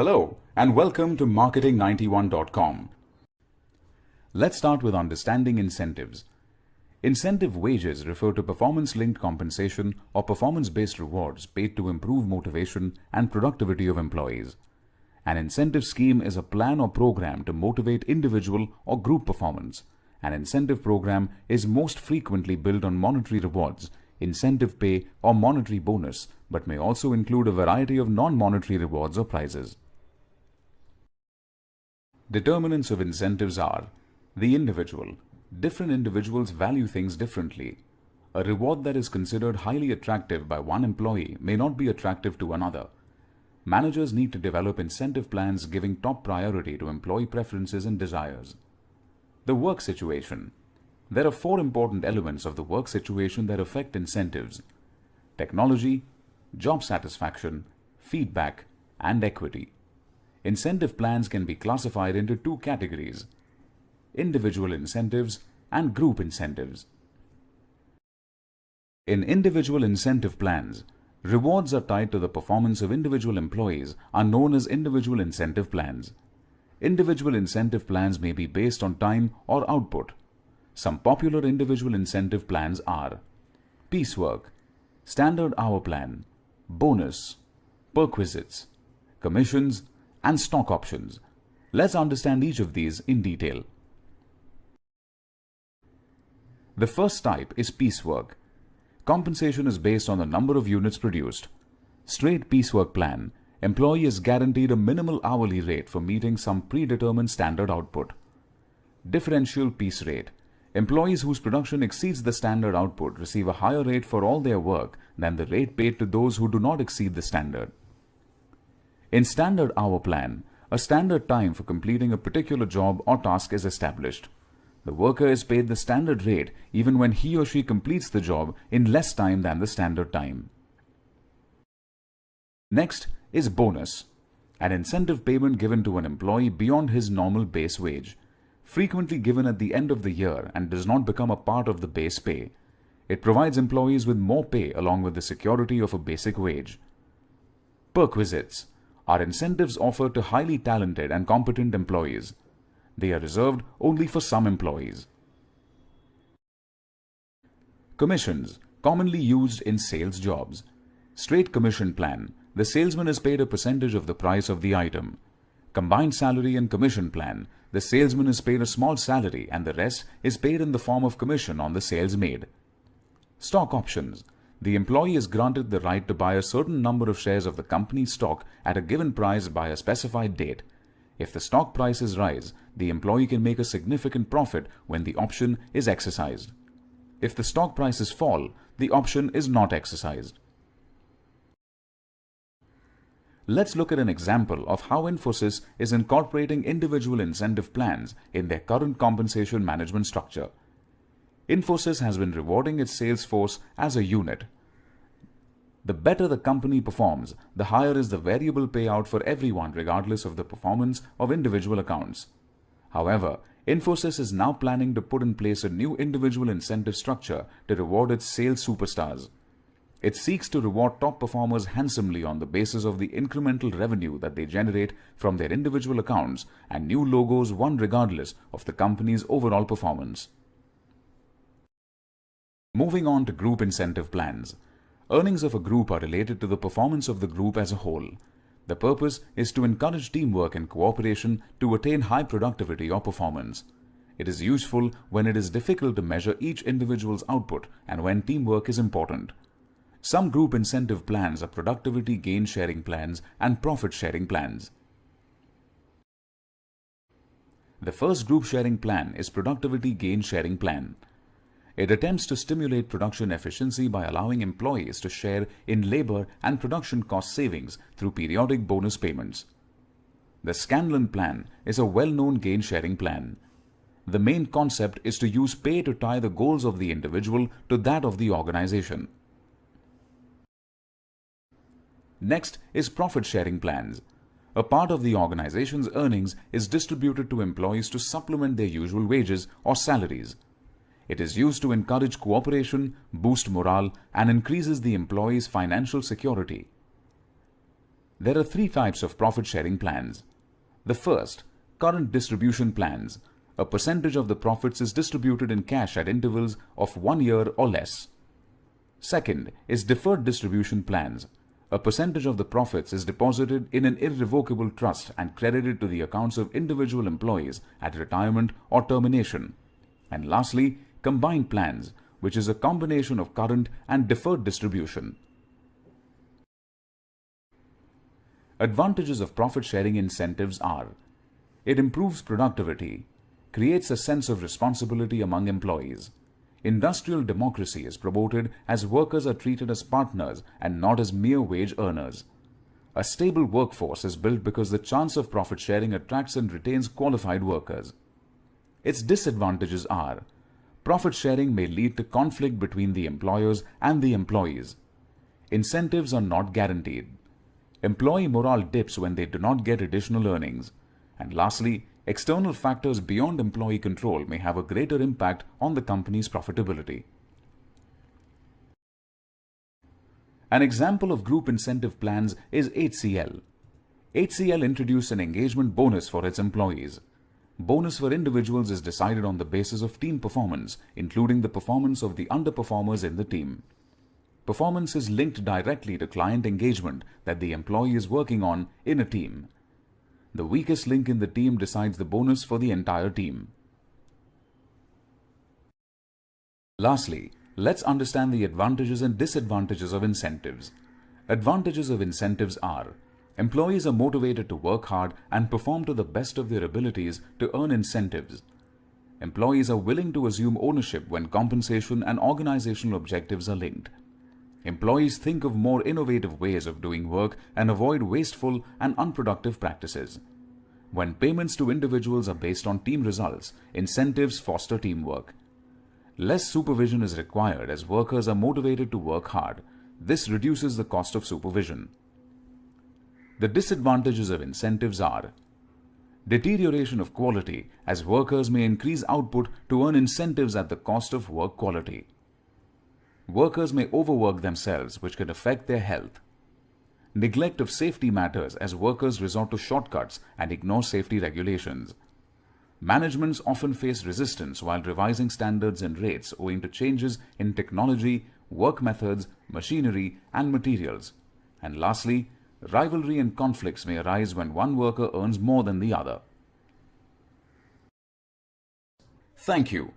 Hello and welcome to marketing91.com. Let's start with understanding incentives. Incentive wages refer to performance-linked compensation or performance-based rewards paid to improve motivation and productivity of employees. An incentive scheme is a plan or program to motivate individual or group performance. An incentive program is most frequently built on monetary rewards, incentive pay or monetary bonus, but may also include a variety of non-monetary rewards or prizes. Determinants of incentives are the individual. Different individuals value things differently. A reward that is considered highly attractive by one employee may not be attractive to another. Managers need to develop incentive plans giving top priority to employee preferences and desires. The work situation. There are four important elements of the work situation that affect incentives: technology, job satisfaction, feedback, and equity. Incentive plans can be classified into two categories: individual incentives and group incentives. In individual incentive plans, rewards are tied to the performance of individual employees are known as individual incentive plans. Individual incentive plans may be based on time or output. Some popular individual incentive plans are piecework, standard hour plan, bonus, perquisites, commissions, and stock options. Let's understand each of these in detail. The first type is piecework. Compensation is based on the number of units produced. Straight piecework plan. Employee is guaranteed a minimal hourly rate for meeting some predetermined standard output. Differential piece rate. Employees whose production exceeds the standard output receive a higher rate for all their work than the rate paid to those who do not exceed the standard. In standard hour plan, a standard time for completing a particular job or task is established. The worker is paid the standard rate even when he or she completes the job in less time than the standard time. Next is bonus, an incentive payment given to an employee beyond his normal base wage, frequently given at the end of the year and does not become a part of the base pay. It provides employees with more pay along with the security of a basic wage. Perquisites are incentives offered to highly talented and competent employees. They are reserved only for some employees. Commissions, commonly used in sales jobs. Straight commission plan. The salesman is paid a percentage of the price of the item. Combined salary and commission plan. The salesman is paid a small salary and the rest is paid in the form of commission on the sales made. Stock options. The employee is granted the right to buy a certain number of shares of the company's stock at a given price by a specified date. If the stock prices rise, the employee can make a significant profit when the option is exercised. If the stock prices fall, the option is not exercised. Let's look at an example of how Infosys is incorporating individual incentive plans in their current compensation management structure. Infosys has been rewarding its sales force as a unit. The better the company performs, the higher is the variable payout for everyone regardless of the performance of individual accounts. However, Infosys is now planning to put in place a new individual incentive structure to reward its sales superstars. It seeks to reward top performers handsomely on the basis of the incremental revenue that they generate from their individual accounts and new logos won regardless of the company's overall performance. Moving on to group incentive plans. Earnings of a group are related to the performance of the group as a whole. The purpose is to encourage teamwork and cooperation to attain high productivity or performance. It is useful when it is difficult to measure each individual's output and when teamwork is important. Some group incentive plans are productivity gain sharing plans and profit sharing plans. The first group sharing plan is productivity gain sharing plan. It attempts to stimulate production efficiency by allowing employees to share in labor and production cost savings through periodic bonus payments. The Scanlon plan is a well-known gain-sharing plan. The main concept is to use pay to tie the goals of the individual to that of the organization. Next is profit-sharing plans. A part of the organization's earnings is distributed to employees to supplement their usual wages or salaries. It is used to encourage cooperation, boost morale, and increases the employee's financial security. There are three types of profit-sharing plans. The first, current distribution plans. A percentage of the profits is distributed in cash at intervals of 1 year or less. Second is deferred distribution plans. A percentage of the profits is deposited in an irrevocable trust and credited to the accounts of individual employees at retirement or termination. And lastly, combined plans, which is a combination of current and deferred distribution. Advantages of profit-sharing incentives are: it improves productivity, creates a sense of responsibility among employees. Industrial democracy is promoted as workers are treated as partners and not as mere wage earners. A stable workforce is built because the chance of profit sharing attracts and retains qualified workers. Its disadvantages are: profit sharing may lead to conflict between the employers and the employees. Incentives are not guaranteed. Employee morale dips when they do not get additional earnings. And lastly, external factors beyond employee control may have a greater impact on the company's profitability. An example of group incentive plans is HCL. HCL introduced an engagement bonus for its employees. Bonus for individuals is decided on the basis of team performance, including the performance of the underperformers in the team. Performance is linked directly to client engagement that the employee is working on in a team. The weakest link in the team decides the bonus for the entire team. Lastly, let's understand the advantages and disadvantages of incentives. Advantages of incentives are: employees are motivated to work hard and perform to the best of their abilities to earn incentives. Employees are willing to assume ownership when compensation and organizational objectives are linked. Employees think of more innovative ways of doing work and avoid wasteful and unproductive practices. When payments to individuals are based on team results, incentives foster teamwork. Less supervision is required as workers are motivated to work hard. This reduces the cost of supervision. The disadvantages of incentives are: deterioration of quality, as workers may increase output to earn incentives at the cost of work quality. Workers may overwork themselves, which can affect their health. Neglect of safety matters, as workers resort to shortcuts and ignore safety regulations. Managements often face resistance while revising standards and rates owing to changes in technology, work methods, machinery, and materials. And lastly, rivalry and conflicts may arise when one worker earns more than the other. Thank you.